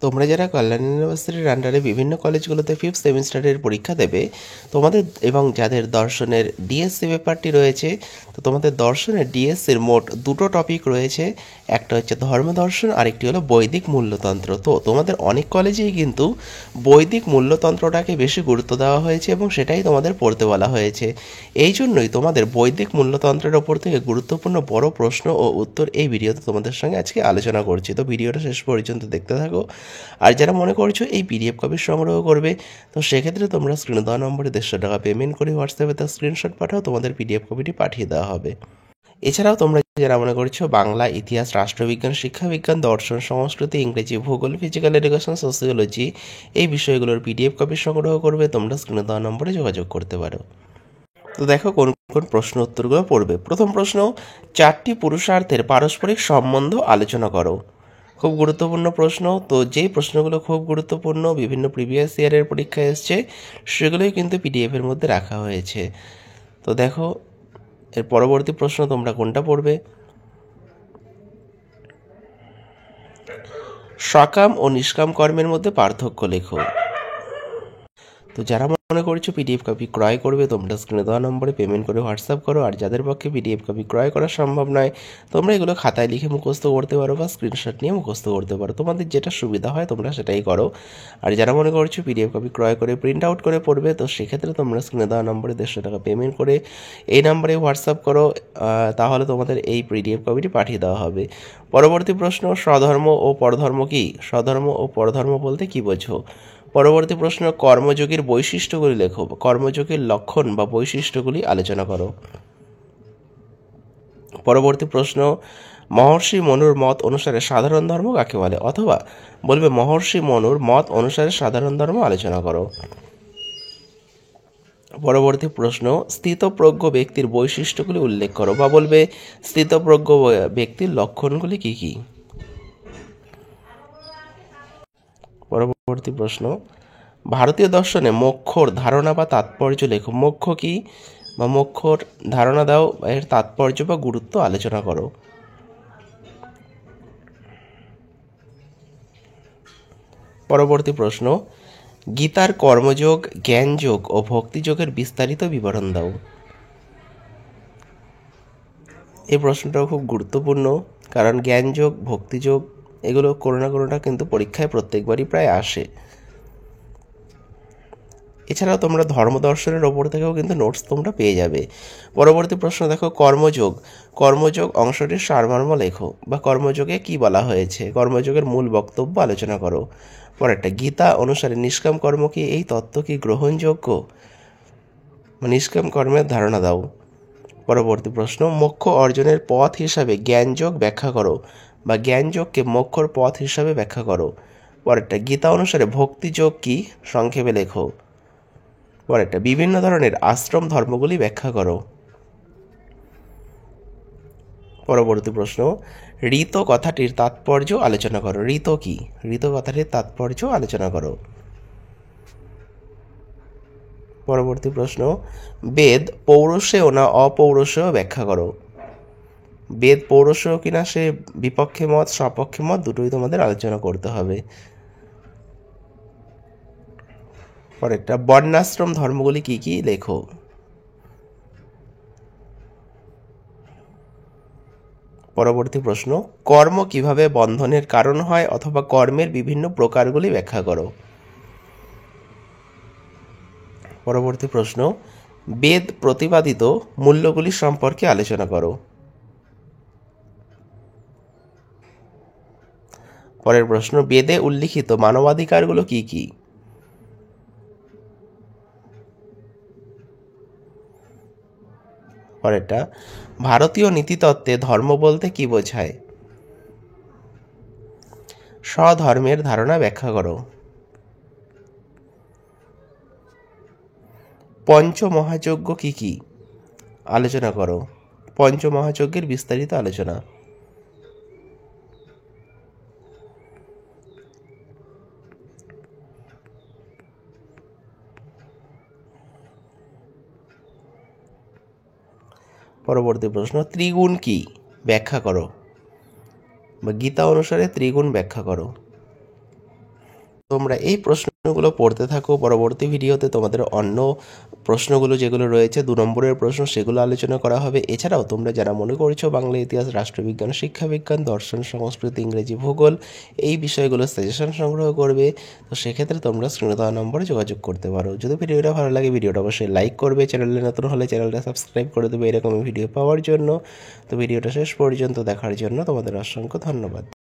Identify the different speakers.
Speaker 1: তোমরা যারা কল্যাণ ইউনিভার্সিটির আন্ডারে বিভিন্ন কলেজগুলোতে ফিফথ সেমিস্টারের পরীক্ষা দেবে তোমাদের এবং যাদের দর্শনের ডিএসসি পেপারটি রয়েছে, তো তোমাদের দর্শনের ডিএসসির মোট দুটো টপিক রয়েছে। একটা হচ্ছে ধর্মদর্শন, আরেকটি হলো বৈদিক মূল্যতন্ত্র। তো তোমাদের অনেক কলেজেই কিন্তু বৈদিক মূল্যতন্ত্রটাকে বেশি গুরুত্ব দেওয়া হয়েছে এবং সেটাই তোমাদের পড়তে বলা হয়েছে। এই জন্যই তোমাদের বৈদিক মূল্যতন্ত্রের ওপর থেকে গুরুত্বপূর্ণ বড় প্রশ্ন ও উত্তর এই ভিডিওতে তোমাদের সঙ্গে আজকে আলোচনা করছি। তো ভিডিওটা শেষ পর্যন্ত দেখতে থাকো। আর যারা মনে করছো এই পিডিএফ কপি সংগ্রহ করবে, তো সেক্ষেত্রে তোমরা স্ক্রিনে দেওয়া নম্বরে 150 টাকা পেমেন্ট করে হোয়াটসঅ্যাপে তার স্ক্রিনশট পাঠাও, তোমাদের পিডিএফ কপিটি পাঠিয়ে দেওয়া হবে। এছাড়াও তোমরা যারা মনে করছো বাংলা, ইতিহাস, রাষ্ট্রবিজ্ঞান, শিক্ষাবিজ্ঞান, দর্শন, সংস্কৃতি, ইংরেজি, ভূগোল, ফিজিক্যাল এডুকেশন, সোসিওলজি এই বিষয়গুলোর পিডিএফ কপি সংগ্রহ করবে, তোমরা স্ক্রিনে দেওয়া নম্বরে যোগাযোগ করতে পারো। তো দেখো কোন কোন প্রশ্ন উত্তরগুলো পড়বে। প্রথম প্রশ্ন, 4টি পুরুষার্থের পারস্পরিক সম্বন্ধ আলোচনা করো। খুব গুরুত্বপূর্ণ প্রশ্ন। তো যেই প্রশ্নগুলো খুব গুরুত্বপূর্ণ, বিভিন্ন প্রিভিয়াস ইয়ারের পরীক্ষায় এসছে, সেগুলোই কিন্তু পিডিএফের মধ্যে রাখা হয়েছে। তো দেখো এর পরবর্তী প্রশ্ন তোমরা কোনটা পড়বে। সকাম ও নিষ্কাম কর্মের মধ্যে পার্থক্য লেখো। তো যারা মনে করছো পিডিএফ কপি ক্রয় করবে, তোমরা স্ক্রিনে দেওয়া নম্বরে পেমেন্ট করে হোয়াটসঅ্যাপ করো। আর যাদের পক্ষে পিডিএফ কপি ক্রয় করা সম্ভব নয়, তোমরা এগুলো খাতায় লিখে মুখস্থ করতে পারো বা স্ক্রিনশট নিয়ে মুখস্থ করতে পারো, তোমাদের যেটা সুবিধা হয় তোমরা সেটাই করো। আর যারা মনে করছো পিডিএফ কপি ক্রয় করে প্রিন্ট আউট করে পড়বে, তো সেক্ষেত্রে তোমরা স্ক্রিনে দেওয়া নম্বরে 150 টাকা পেমেন্ট করে এই নম্বরে হোয়াটসঅ্যাপ করো, তাহলে তোমাদের এই পিডিএফ কপিটি পাঠিয়ে দেওয়া হবে। পরবর্তী প্রশ্ন, স্বধর্ম ও পরধর্ম কী? স্বধর্ম ও পরধর্ম বলতে কী বোঝো? পরবর্তী প্রশ্ন, কর্মযোগীর বৈশিষ্ট্যগুলি লেখো। কর্মযোগীর লক্ষণ বা বৈশিষ্ট্যগুলি আলোচনা করো। পরবর্তী প্রশ্ন, মহর্ষি মনুর মত অনুসারে সাধারণ ধর্ম কাকে বলে? অথবা বলবে মহর্ষি মনুর মত অনুসারে সাধারণ ধর্ম আলোচনা করো। পরবর্তী প্রশ্ন, স্থিতপ্রজ্ঞ ব্যক্তির বৈশিষ্ট্যগুলি উল্লেখ করো, বা বলবে স্থিতপ্রজ্ঞ ব্যক্তির লক্ষণগুলি কী কী। পরবর্তী প্রশ্ন, ভারতীয় দর্শনে মোক্ষর ধারণা বা তাৎপর্য লেখো। মোক্ষ কি বা মোক্ষর ধারণা দাও, এর তাৎপর্য বা গুরুত্ব আলোচনা করো। পরবর্তী প্রশ্ন, গীতার কর্মযোগ, জ্ঞানযোগ ও ভক্তিযোগের বিস্তারিত বিবরণ দাও। এই প্রশ্নটাও খুব গুরুত্বপূর্ণ, কারণ জ্ঞানযোগ, ভক্তিযোগ এগুলো কোনো না কোনোটা কিন্তু পরীক্ষায় প্রত্যেকবারই প্রায় আসে। এছাড়াও তোমরা ধর্মদর্শনের ওপর থেকেও কিন্তু নোটস তোমরা পেয়ে যাবে। পরবর্তী প্রশ্ন দেখো, কর্মযোগ। কর্মযোগ অংশটির সারমর্ম লেখো, বা কর্মযোগে কি বলা হয়েছে, কর্মযোগের মূল বক্তব্য আলোচনা করো। পরেরটা, গীতা অনুসারে নিষ্কাম কর্ম কি, এই তত্ত্ব কি গ্রহণযোগ্য? নিষ্কাম কর্মের ধারণা দাও। পরবর্তী প্রশ্ন, মোক্ষ অর্জনের পথ হিসাবে জ্ঞানযোগ ব্যাখ্যা করো, বা জ্ঞানযোগকে মোক্ষর পথ হিসাবে ব্যাখ্যা করো। পরেরটা, গীতা অনুসারে ভক্তিযোগ কি, সংক্ষেপে লেখো। পরেরটা, বিভিন্ন ধরনের আশ্রম ধর্মগুলি ব্যাখ্যা করো। পরবর্তী প্রশ্ন, ঋত কথাটির তাৎপর্য আলোচনা করো। ঋত কি, ঋত কথাটির তাৎপর্য আলোচনা করো। পরবর্তী প্রশ্ন, বেদ পৌরুষেয় না অপৌরুষেয় ব্যাখ্যা করো। বেদ পৌরুষেয় কিনা সে বিপক্ষে মত, সপক্ষে মত দুটোই তোমাদের আলোচনা করতে হবে। পরেরটা, বর্ণাশ্রম ধর্মগুলি কি কি লেখো। পরবর্তী প্রশ্ন, কর্ম কিভাবে বন্ধনের কারণ হয়, অথবা কর্মের বিভিন্ন প্রকারগুলি ব্যাখ্যা করো। পরবর্তী প্রশ্ন, বেদ প্রতিপাদিত মূল্যগুলি সম্পর্কে আলোচনা করো। পরের প্রশ্ন, বেদে উল্লিখিত মানবাধিকারগুলো কি কি? পরেরটা, ভারতীয় নীতিতত্ত্বে ধর্ম বলতে কি বোঝায়? স্বধর্মের ধারণা ব্যাখ্যা করো। পঞ্চমহাযজ্ঞ কি কি আলোচনা করো। পঞ্চমহাযজ্ঞের বিস্তারিত আলোচনা। পরবর্তী প্রশ্ন, ত্রিগুণ কি ব্যাখ্যা করো, বা গীতা অনুসারে ত্রিগুণ ব্যাখ্যা করো। তোমরা এই প্রশ্নগুলো পড়তে থাকো। পরবর্তী ভিডিওতে তোমাদের অন্য প্রশ্নগুলো যেগুলো রয়েছে 2 নম্বরের প্রশ্ন সেগুলো আলোচনা করা হবে। এছাড়াও তোমরা যারা মনে করছো বাংলা ইতিহাস, রাষ্ট্রবিজ্ঞান, শিক্ষাবিজ্ঞান, দর্শন, সংস্কৃত, ইংরেজি, ভূগোল এই বিষয়গুলো সাজেশন সংগ্রহ করবে, তো সেক্ষেত্রে তোমরা স্ক্রিনে দেওয়া নম্বরে যোগাযোগ করতে পারো। যদি ভিডিওটা ভালো লাগে ভিডিওটা অবশ্যই লাইক করবে, চ্যানেলে নতুন হলে চ্যানেলটা সাবস্ক্রাইব করে দেবে এরকম ভিডিও পাওয়ার জন্য। তো ভিডিওটা শেষ পর্যন্ত দেখার জন্য তোমাদের অসংখ্য ধন্যবাদ।